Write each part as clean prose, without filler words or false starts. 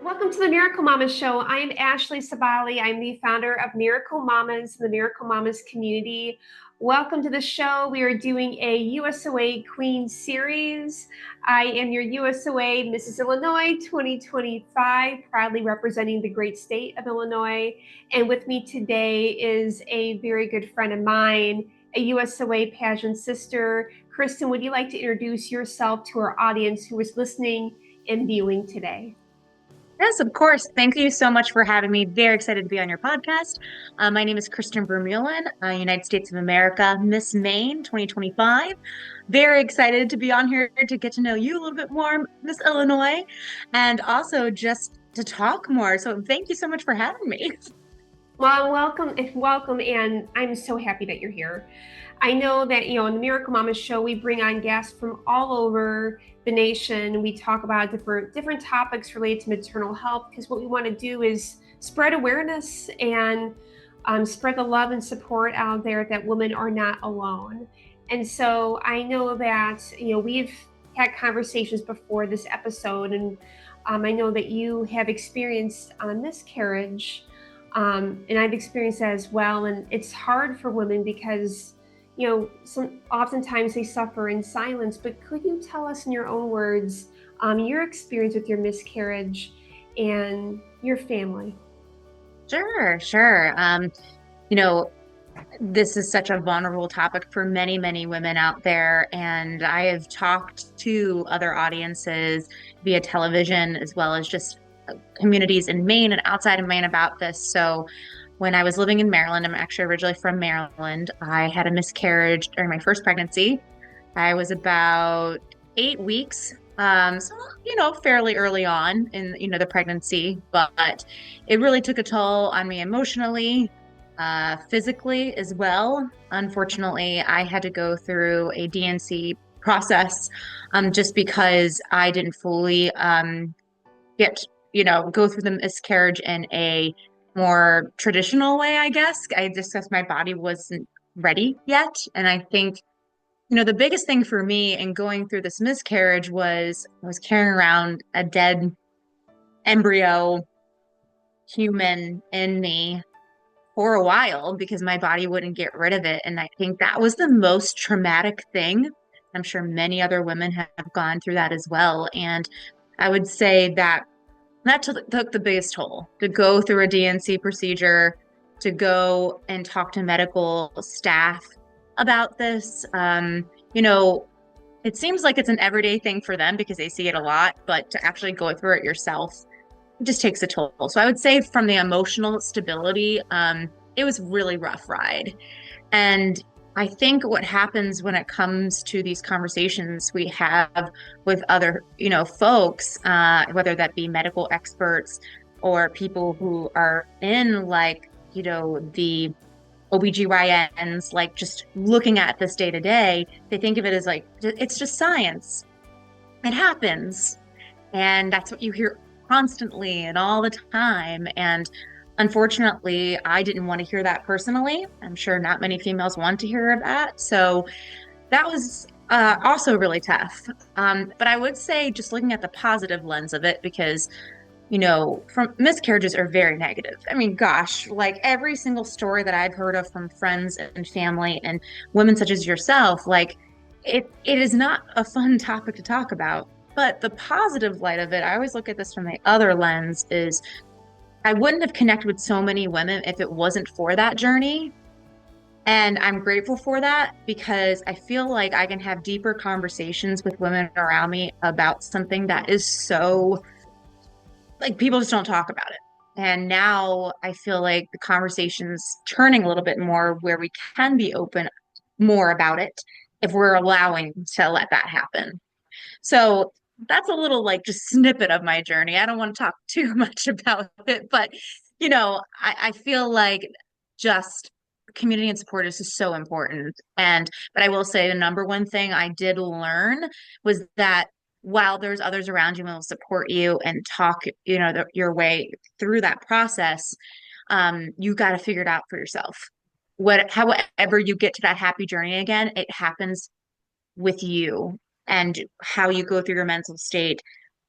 Welcome to the Miracle Mommas Show. I am Ashley Sabali. I'm the founder of Miracle Mommas, the Miracle Mommas community. Welcome to the show. We are doing a USOA Queen series. I am your USOA Mrs. Illinois 2025, proudly representing the great state of Illinois. And with me today is a very good friend of mine, a USOA pageant sister. Kristan, would you like to introduce yourself to our audience who is listening and viewing today? Yes, of course. Thank you so much for having me. Very excited to be on your podcast. My name is Kristan Vermeulen, United States of America, Miss Maine 2025. Very excited to be on here to get to know you a little bit more, Miss Illinois, and also just to talk more. So thank you so much for having me. Well, welcome, and I'm so happy that you're here. I know that, in the Miracle Mama show, we bring on guests from all over the nation. We talk about different topics related to maternal health, because what we want to do is spread awareness and spread the love and support out there that women are not alone. And so I know that, we've had conversations before this episode, and I know that you have experienced miscarriage. And I've experienced that as well. And it's hard for women because, oftentimes they suffer in silence. But could you tell us in your own words your experience with your miscarriage and your family? Sure. This is such a vulnerable topic for many, many women out there. And I have talked to other audiences via television as well as just communities in Maine and outside of Maine about this. So when I was living in Maryland, I'm actually originally from Maryland, I had a miscarriage during my first pregnancy. I was about 8 weeks. Fairly early on in, the pregnancy, but it really took a toll on me emotionally, physically as well. Unfortunately, I had to go through a DNC process, just because I didn't fully, get, go through the miscarriage in a more traditional way, I guess. I discussed my body wasn't ready yet. And I think, the biggest thing for me in going through this miscarriage was I was carrying around a dead embryo human in me for a while because my body wouldn't get rid of it. And I think that was the most traumatic thing. I'm sure many other women have gone through that as well. And I would say that took the biggest toll to go through a DNC procedure, to go and talk to medical staff about this. It seems like it's an everyday thing for them because they see it a lot, but to actually go through it yourself, it just takes a toll. So I would say from the emotional stability, it was really rough ride. And I think what happens when it comes to these conversations we have with other, folks, whether that be medical experts or people who are in the OBGYNs, like just looking at this day to day, they think of it as like, it's just science. It happens. And that's what you hear constantly and all the time. And unfortunately, I didn't want to hear that personally. I'm sure not many females want to hear that. So that was also really tough. But I would say just looking at the positive lens of it, because, from miscarriages are very negative. I mean, gosh, like every single story that I've heard of from friends and family and women such as yourself, like it is not a fun topic to talk about. But the positive light of it, I always look at this from the other lens, is I wouldn't have connected with so many women if it wasn't for that journey. And I'm grateful for that because I feel like I can have deeper conversations with women around me about something that is so, like, people just don't talk about it. And now I feel like the conversation's turning a little bit more where we can be open more about it if we're allowing to let that happen. So that's a little like just snippet of my journey. I don't want to talk too much about it, but I feel like just community and support is just so important. But I will say the number one thing I did learn was that while there's others around you who will support you and talk, your way through that process, you got to figure it out for yourself. However you get to that happy journey again, it happens with you and how you go through your mental state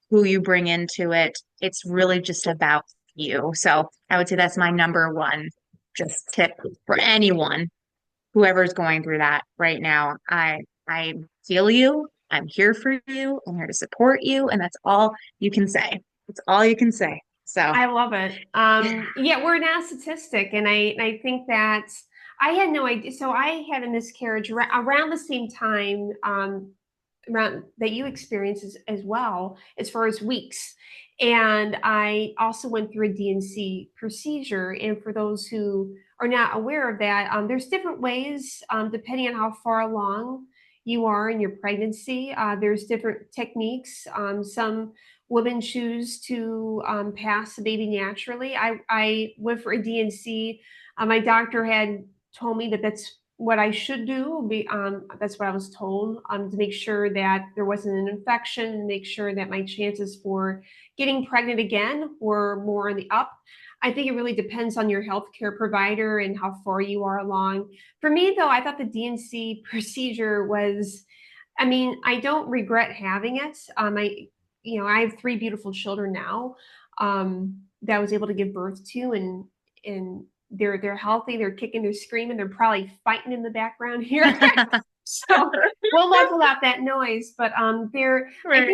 who you bring into it. It's really just about you. So I would say that's my number one just tip for anyone, whoever's going through that right now. I feel you. I'm here for you. I'm here to support you. And that's all you can say. It's all you can say. So I love it. Yeah, we're not a statistic, and I think that I had no idea. So I had a miscarriage around the same time around that you experienced as well, as far as weeks. And I also went through a DNC procedure. And for those who are not aware of that, there's different ways depending on how far along you are in your pregnancy. There's different techniques. Some women choose to pass the baby naturally. I went for a DNC. My doctor had told me that that's what I should do. That's what I was told to make sure that there wasn't an infection, make sure that my chances for getting pregnant again were more on the up. I think it really depends on your healthcare provider and how far you are along. For me, though, I thought the DNC procedure was, I mean, I don't regret having it. I have three beautiful children now that I was able to give birth to, and they're healthy, they're kicking, they're screaming, they're probably fighting in the background here. So we'll level out that noise. But I think right.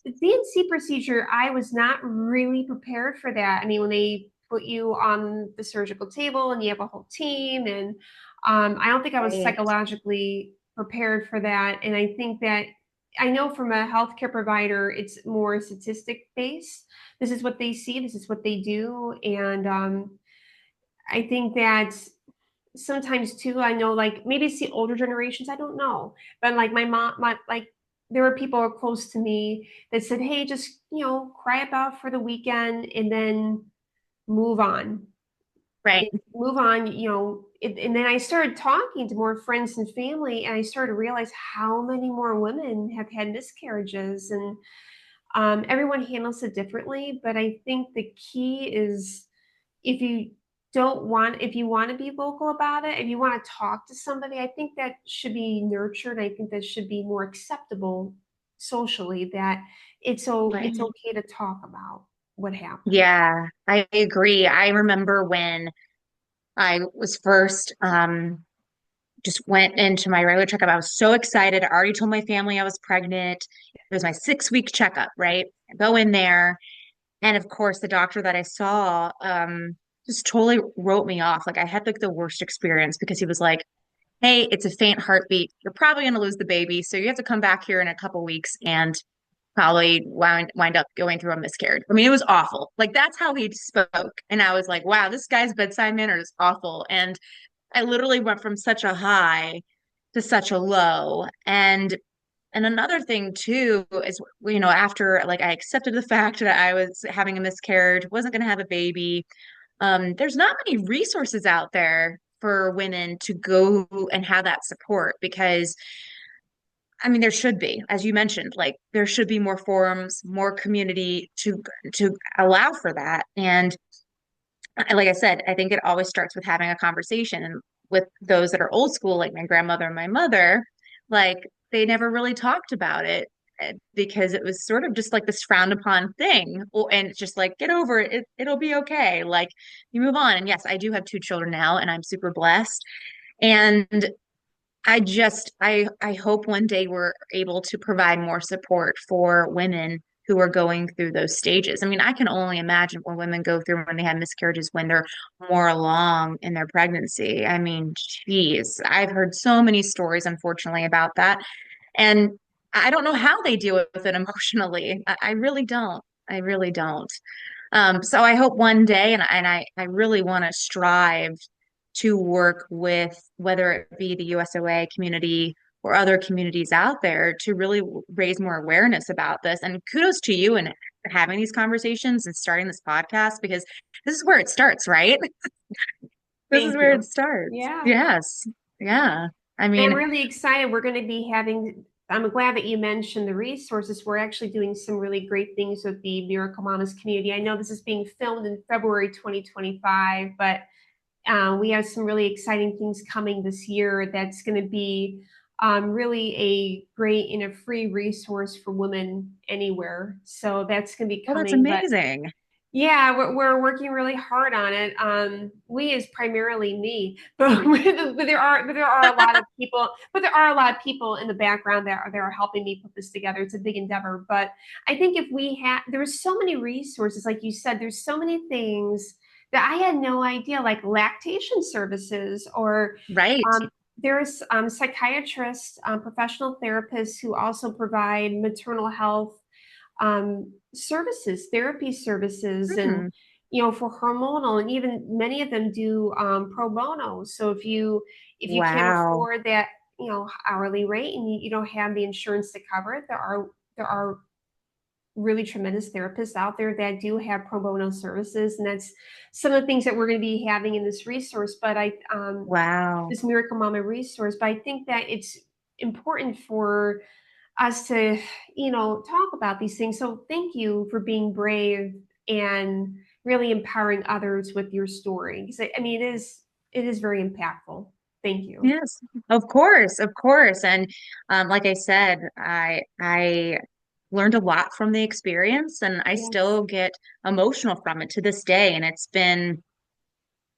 the DNC procedure, I was not really prepared for that. I mean, when they put you on the surgical table and you have a whole team, and I don't think I was Right. psychologically prepared for that. And I think that I know from a healthcare provider, it's more statistic based. This is what they see, this is what they do. And I think that sometimes too, I know like maybe it's the older generations, I don't know. But like my mom, like there were people close to me that said, hey, just, cry about for the weekend and then move on. Right. Move on, and then I started talking to more friends and family, and I started to realize how many more women have had miscarriages, and everyone handles it differently. But I think the key is if you if you want to be vocal about it, if you want to talk to somebody, I think that should be nurtured. I think that should be more acceptable socially, that it's Right. okay to talk about what happened. Yeah, I agree. I remember when I was first just went into my regular checkup. I was so excited. I already told my family I was pregnant. It was my 6 week checkup, right? I go in there, and of course, the doctor that I saw just totally wrote me off. Like I had like the worst experience because he was like, "Hey, it's a faint heartbeat. You're probably going to lose the baby, so you have to come back here in a couple weeks and probably wind up going through a miscarriage." I mean, it was awful. Like that's how he spoke, and I was like, "Wow, this guy's bedside manner is awful." And I literally went from such a high to such a low. And another thing too is, after like I accepted the fact that I was having a miscarriage, wasn't going to have a baby, there's not many resources out there for women to go and have that support because I mean there should be, as you mentioned, like there should be more forums, more community to allow for that. And like I said, I think it always starts with having a conversation. And with those that are old school, like my grandmother and my mother, like they never really talked about it because it was sort of just like this frowned upon thing. And it's just like, get over it. It'll be okay. Like you move on. And yes, I do have two children now, and I'm super blessed. And I hope one day we're able to provide more support for women who are going through those stages. I mean, I can only imagine what women go through when they have miscarriages when they're more along in their pregnancy. I mean, geez, I've heard so many stories, unfortunately, about that. And I don't know how they deal with it emotionally. I really don't. I really don't. So I hope one day, and I really want to strive to work with whether it be the USOA community or other communities out there to really raise more awareness about this. And kudos to you and having these conversations and starting this podcast because this is where it starts, right? This is Thank where it you. starts. Yeah. Yes. Yeah. I And I'm mean, really excited. We're going to be having, I'm glad that you mentioned the resources. We're actually doing some really great things with the Miracle Mamas community. I know this is being filmed in February 2025, but we have some really exciting things coming this year that's going to be really a great and a free resource for women anywhere. So that's going to be Oh, that's coming. But amazing. yeah, we're working really hard on it. We is primarily me, but there are a lot of people, but there are a lot of people in the background that are helping me put this together. It's a big endeavor, but I think if we had, there's so many resources, like you said, there's so many things that I had no idea, like lactation services, or Right. there's psychiatrists, professional therapists who also provide maternal health services, therapy services, and Hmm. for hormonal, and even many of them do pro bono. So if you can't Wow. afford that hourly rate, and you don't have the insurance to cover it, there are really tremendous therapists out there that do have pro bono services, and that's some of the things that we're going to be having in this resource. But Wow. this Miracle Mama resource. But I think that it's important for us to, talk about these things. So thank you for being brave and really empowering others with your story. Because I mean, it is very impactful. Thank you. Yes, of course, of course. And like I said, I learned a lot from the experience, and I Yes. still get emotional from it to this day. And it's been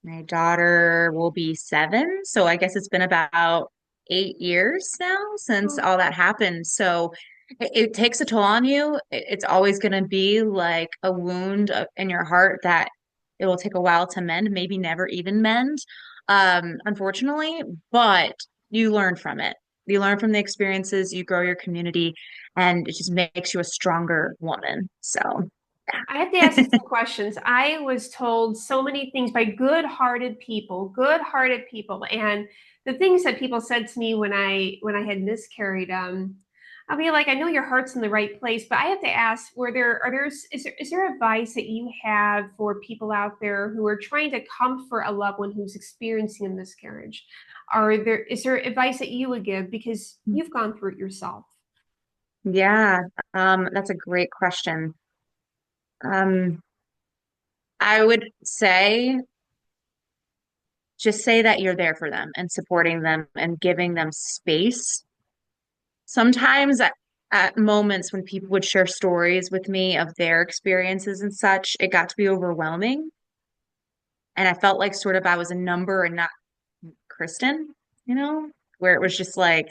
my daughter will be 7, so I guess it's been about 8 years now since Oh, all that happened. So it takes a toll on you. It's always going to be like a wound in your heart that it will take a while to mend, maybe never even mend, unfortunately, but you learn from it. You learn from the experiences, you grow your community, and it just makes you a stronger woman. So, I have to ask you some questions. I was told so many things by good-hearted people, and the things that people said to me when I had miscarried. I'll be like, I know your heart's in the right place, but I have to ask, is there advice that you have for people out there who are trying to comfort a loved one who's experiencing a miscarriage? Is there advice that you would give because you've gone through it yourself? yeah, that's a great question. Um, I would say just say that you're there for them and supporting them and giving them space. Sometimes at moments when people would share stories with me of their experiences and such, it got to be overwhelming. And I felt like sort of I was a number and not Kristan, where it was just like,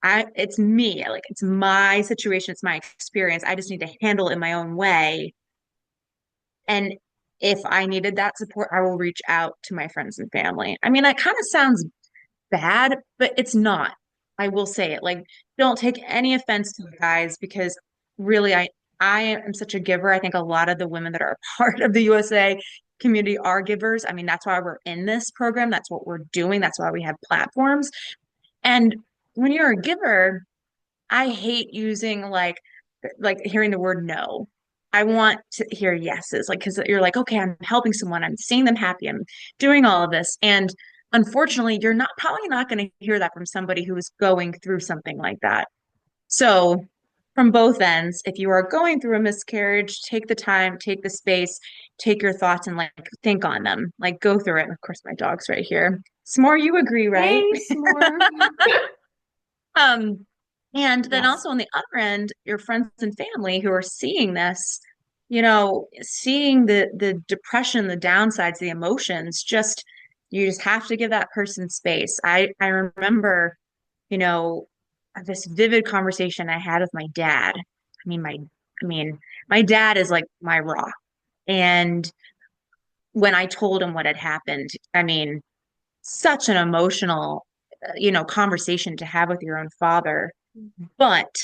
it's me, like it's my situation, it's my experience. I just need to handle it in my own way. And if I needed that support, I will reach out to my friends and family. I mean, that kind of sounds bad, but it's not. I will say it. Like, don't take any offense to it, guys, because really, I am such a giver. I think a lot of the women that are a part of the USA community are givers. I mean, that's why we're in this program. That's what we're doing. That's why we have platforms. And when you're a giver, I hate using like hearing the word no. I want to hear yeses, like because you're like, okay, I'm helping someone, I'm seeing them happy, I'm doing all of this. And unfortunately, you're not probably not going to hear that from somebody who is going through something like that. So from both ends, if you are going through a miscarriage, take the time, take the space, take your thoughts and like think on them. Like go through it. And of course, my dog's right here. S'more, you agree, right? Hey, S'more. Um, and then Yes. also on the other end, your friends and family who are seeing this, seeing the depression, the downsides, the emotions, you just have to give that person space. I remember, you know, this vivid conversation I had with my dad. I mean, my dad is like my rock. And when I told him what had happened, I mean, such an emotional, conversation to have with your own father. But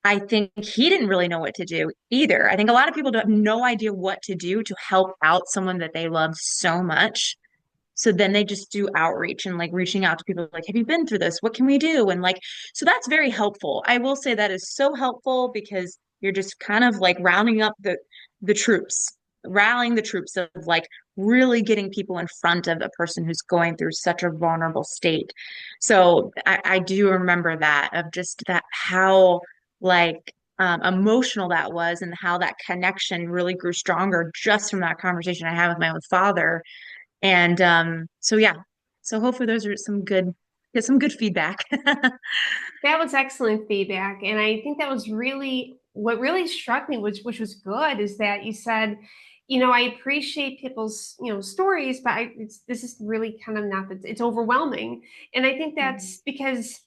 I think he didn't really know what to do either. I think a lot of people have no idea what to do to help out someone that they love so much. So then they just do outreach and like reaching out to people like, have you been through this? What can we do? And like, so that's very helpful. I will say that is so helpful because you're just kind of like rounding up the troops, rallying the troops of like really getting people in front of a person who's going through such a vulnerable state. So I do remember that of just that how like emotional that was and how that connection really grew stronger just from that conversation I had with my own father and so yeah. So hopefully those are some good Get some good feedback. That was excellent feedback. And I think that was really what really struck me, which was good, is that you said, I appreciate people's, stories, but this is really kind of not that it's overwhelming. And I think Mhm. that's because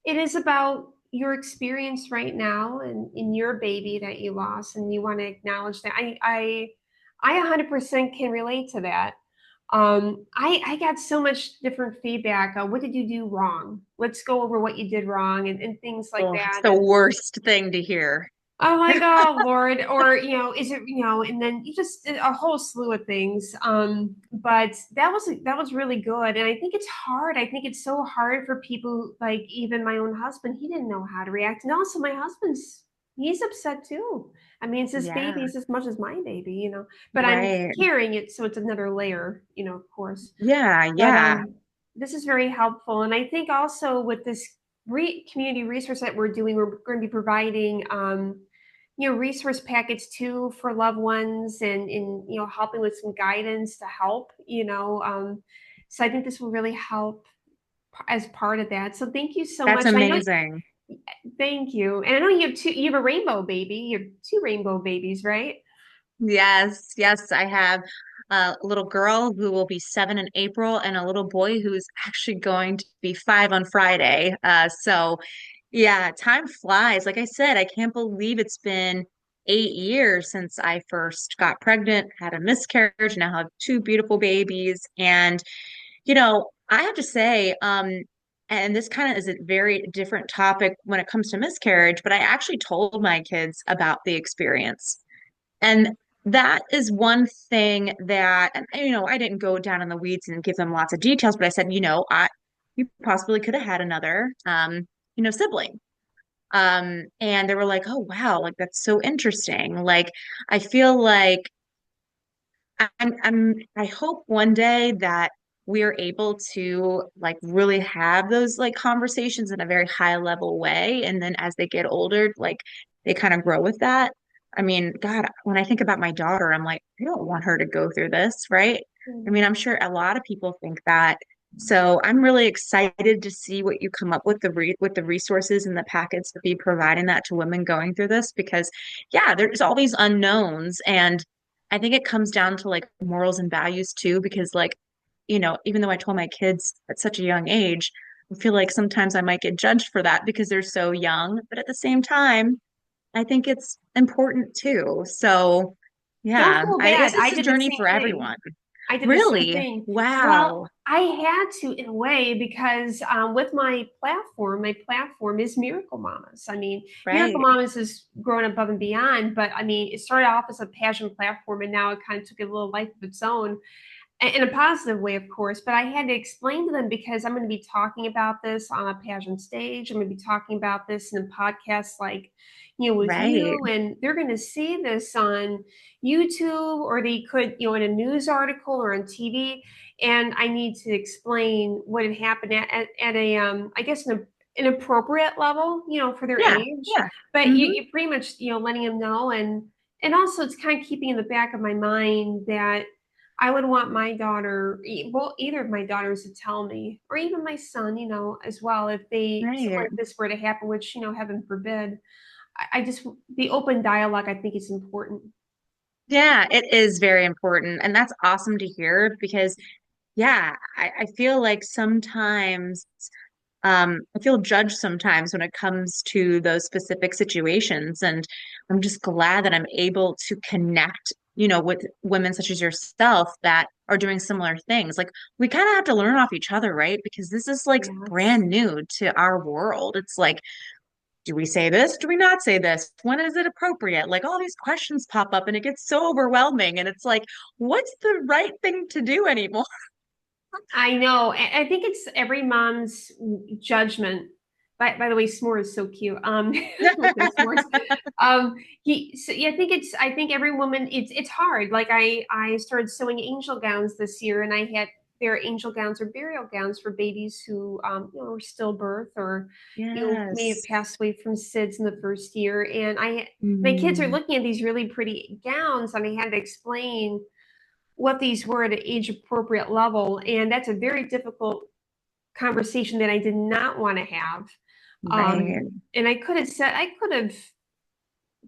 it is about your experience right now and in your baby that you lost, and you want to acknowledge that. I 100% can relate to that. I got so much different feedback. What did you do wrong? Let's go over what you did wrong, and things like Oh, it's that. the And worst thing to hear. oh my God, Lord. Or, is it, and then you just a whole slew of things. But that was really good. And I think it's hard. I think it's so hard for people, like even my own husband, he didn't know how to react. And also my he's upset too. I mean, it's his baby, Yeah, it's as much as my baby. But I'm right. carrying it, so it's another layer, of course. Yeah, But yeah, this is very helpful. And I think also with this community resource that we're doing, we're going to be providing resource packets too for loved ones, and helping with some guidance to help. So I think this will really help as part of that. So thank you so that's much. I know, amazing. thank you. And I know you have a rainbow baby. You have two rainbow babies, right? Yes, yes, I have a little girl who will be 7 in April and a little boy who's actually going to be 5 on Friday. So yeah, time flies. Like I said, I can't believe it's been 8 years since I first got pregnant, had a miscarriage, now have two beautiful babies. And, I have to say, and this kind of is a very different topic when it comes to miscarriage, but I actually told my kids about the experience. And that is one thing that, and, I didn't go down in the weeds and give them lots of details, but I said, you possibly could have had another, sibling. And they were like, oh, wow, like that's so interesting. Like, I feel like I hope one day that we're able to like really have those like conversations in a very high level way. And then as they get older, like they kind of grow with that. I mean, God, when I think about my daughter, I'm like, I don't want her to go through this, right? I mean, I'm sure a lot of people think that. So I'm really excited to see what you come up with with the resources and the packets to be providing that to women going through this because yeah, there's all these unknowns and I think it comes down to like morals and values too, because like, even though I told my kids at such a young age, I feel like sometimes I might get judged for that because they're so young. But at the same time, I think it's important too. So Don't yeah, feel I guess bad. it's I a did the journey same for thing. everyone. I did the same Really? thing. Well, Wow. I had to in a way because with my platform is Miracle Mamas. I mean, Miracle Right. Mamas is growing above and beyond, but I mean, it started off as a passion platform, and now it kind of took a little life of its own in a positive way, of course. But I had to explain to them because I'm going to be talking about this on a pageant stage. I'm going to be talking about this in podcasts like, with Right. you, and they're going to see this on YouTube, or they could, in a news article or on TV. And I need to explain what had happened at a, I guess, an appropriate level, for their Yeah. age. Yeah. But Hmm. you pretty much, letting them know, and also it's kind of keeping in the back of my mind that I would want my daughter, well, either of my daughters to tell me, or even my son, as well, if something Right. like this were to happen, which, heaven forbid. I just, the open dialogue, I think is important. Yeah, it is very important. And that's awesome to hear because yeah, I feel like sometimes I feel judged sometimes when it comes to those specific situations. And I'm just glad that I'm able to connect, with women such as yourself that are doing similar things. Like we kind of have to learn off each other, right? Because this is like Yes. brand new to our world. It's like, do we say this? Do we not say this? When is it appropriate? Like all these questions pop up and it gets so overwhelming. And it's like, what's the right thing to do anymore? I know. I think it's every mom's judgment. By the way, s'more is so cute. Looking at s'mores. Yeah, I think every woman, it's hard. Like I started sewing angel gowns this year, and I had their angel gowns or burial gowns for babies who, were stillbirth, or, may have Yes. passed away from SIDS in the first year. And my kids are Mm, looking at these really pretty gowns, and I had to explain what these were at an age appropriate level. And that's a very difficult conversation that I did not want to have. Right. And I could have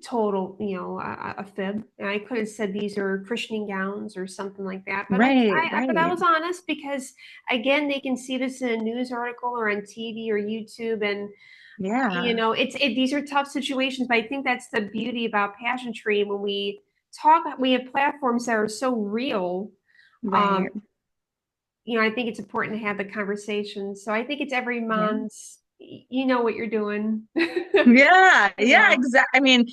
total, a fib. And I could have said these are christening gowns or something like that. But Right. but I Right. was honest because again, they can see this in a news article or on TV or YouTube, and Yeah. these are tough situations. But I think that's the beauty about pageantry. When we talk, we have platforms that are so real. Um, Right. I think it's important to have the conversation. So I think it's every Yeah. mom's. You know what you're doing. Yeah. Yeah. Yeah. Exactly. I mean,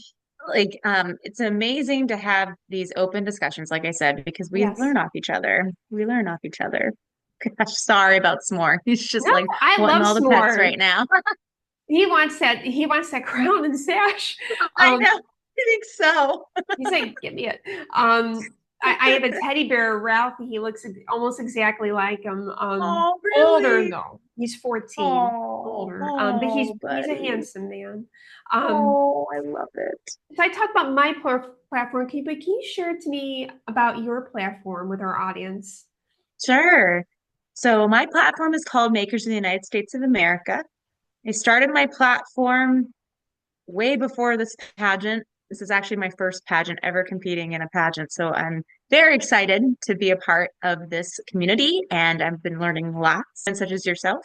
like, it's amazing to have these open discussions, like I said, because we Yes. learn off each other. We learn off each other. Gosh, sorry about S'more. He's just No, like I wanting love all the pets s'more. right now. He wants that crown and sash. I Um, know. I think so. he's like, give me it. I have a teddy bear, Ralph. He looks almost exactly like him. Oh, Older really? though. He's 14. Oh, Older. But oh, he's a buddy. handsome man. Um, Oh, I love it. so I talked about my platform. Can you share to me about your platform with our audience? Sure. So my platform is called Makers in the United States of America. I started my platform way before this pageant. This is actually my first pageant ever competing in a pageant. So I'm very excited to be a part of this community, and I've been learning lots, and such as yourself.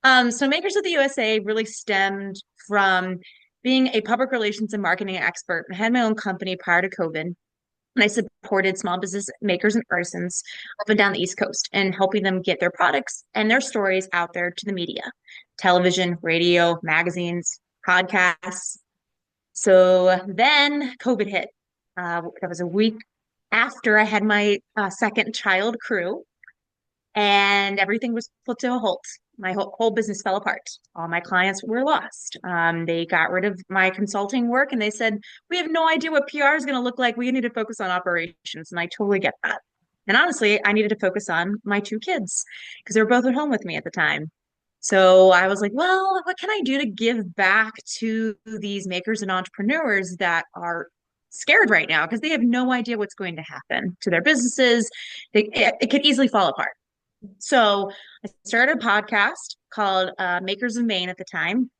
So Makers of the USA really stemmed from being a public relations and marketing expert. I had my own company prior to COVID, and I supported small business makers and artisans up and down the East Coast and helping them get their products and their stories out there to the media, television, radio, magazines, podcasts. So then COVID hit. That was a week after I had my second child crew, and everything was put to a halt. My whole business fell apart. All my clients were lost. They got rid of my consulting work and they said, we have no idea what PR is going to look like. We need to focus on operations. And I totally get that. And honestly, I needed to focus on my two kids because they were both at home with me at the time. So I was like, well, what can I do to give back to these makers and entrepreneurs that are scared right now because they have no idea what's going to happen to their businesses? It could easily fall apart. So I started a podcast called Makers of Maine at the time,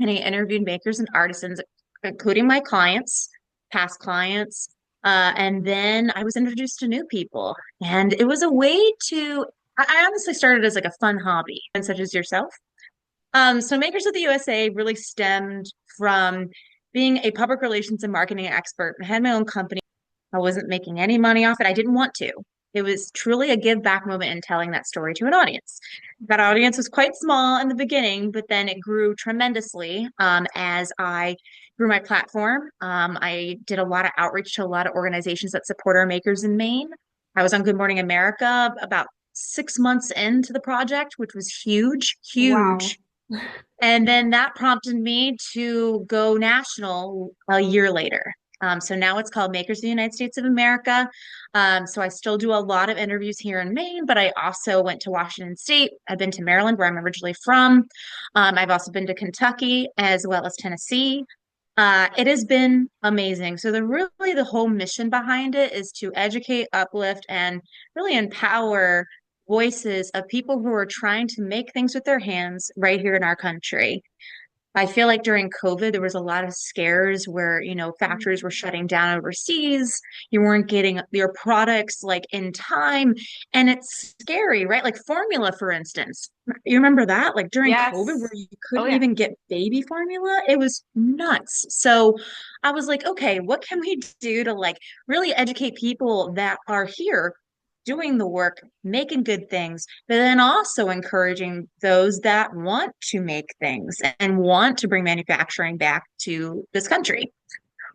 and I interviewed makers and artisans, including my clients, past clients. And then I was introduced to new people. And it was a way to, I honestly started as like a fun hobby, and such as yourself. So Makers of the USA really stemmed from being a public relations and marketing expert. I had my own company. I wasn't making any money off it. I didn't want to. It was truly a give back moment in telling that story to an audience. That audience was quite small in the beginning, but then it grew tremendously as I grew my platform. I did a lot of outreach to a lot of organizations that support our makers in Maine. I was on Good Morning America about 6 months into the project, which was huge, Wow. huge. And then that prompted me to go national a year later. So now it's called Makers of the United States of America. So I still do a lot of interviews here in Maine, but I also went to Washington State. I've been to Maryland, where I'm originally from. I've also been to Kentucky as well as Tennessee. It has been amazing. So the whole mission behind it is to educate, uplift, and really empower voices of people who are trying to make things with their hands right here in our country. I feel like during COVID, there was a lot of scares where, factories were shutting down overseas. You weren't getting your products like in time. And it's scary, right? Like formula, for instance. You remember that? Like during COVID, where Yes. you Oh couldn't yeah. even get baby formula? It was nuts. So I was like, okay, what can we do to like really educate people that are here doing the work, making good things, but then also encouraging those that want to make things and want to bring manufacturing back to this country.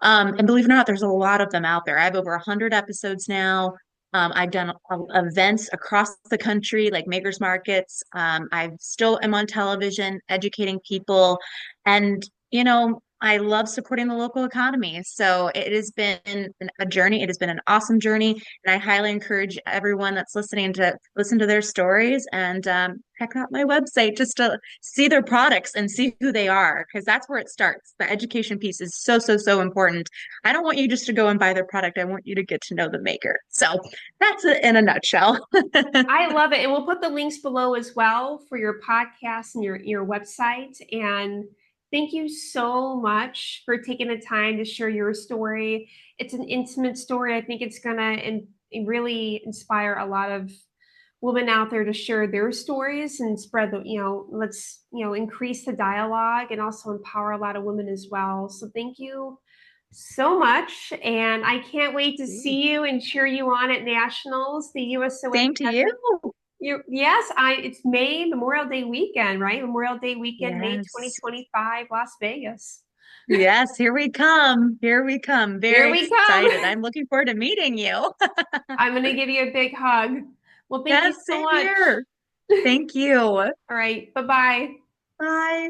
And believe it or not, there's a lot of them out there. I have over 100 episodes now. I've done events across the country, like makers markets. I still am on television educating people. And, I love supporting the local economy. So it has been a journey. It has been an awesome journey. And I highly encourage everyone that's listening to listen to their stories and check out my website just to see their products and see who they are, because that's where it starts. The education piece is so, so, so important. I don't want you just to go and buy their product. I want you to get to know the maker. So that's it in a nutshell. I love it. And we'll put the links below as well for your podcast and your website. And thank you so much for taking the time to share your story. It's an intimate story. I think it's gonna really inspire a lot of women out there to share their stories and spread the, let's, increase the dialogue and also empower a lot of women as well. So thank you so much. And I can't wait to see you and cheer you on at nationals, the USOA. Same to you. Yes, it's May, Memorial Day weekend, right? Memorial Day weekend, May Yes. 2025, Las Vegas. Yes, here we come. Here we come. Here Very we excited. come. I'm looking forward to meeting you. I'm going to give you a big hug. Well, thank you Yes, so same much. here. Thank you. All right. Bye-bye. Bye.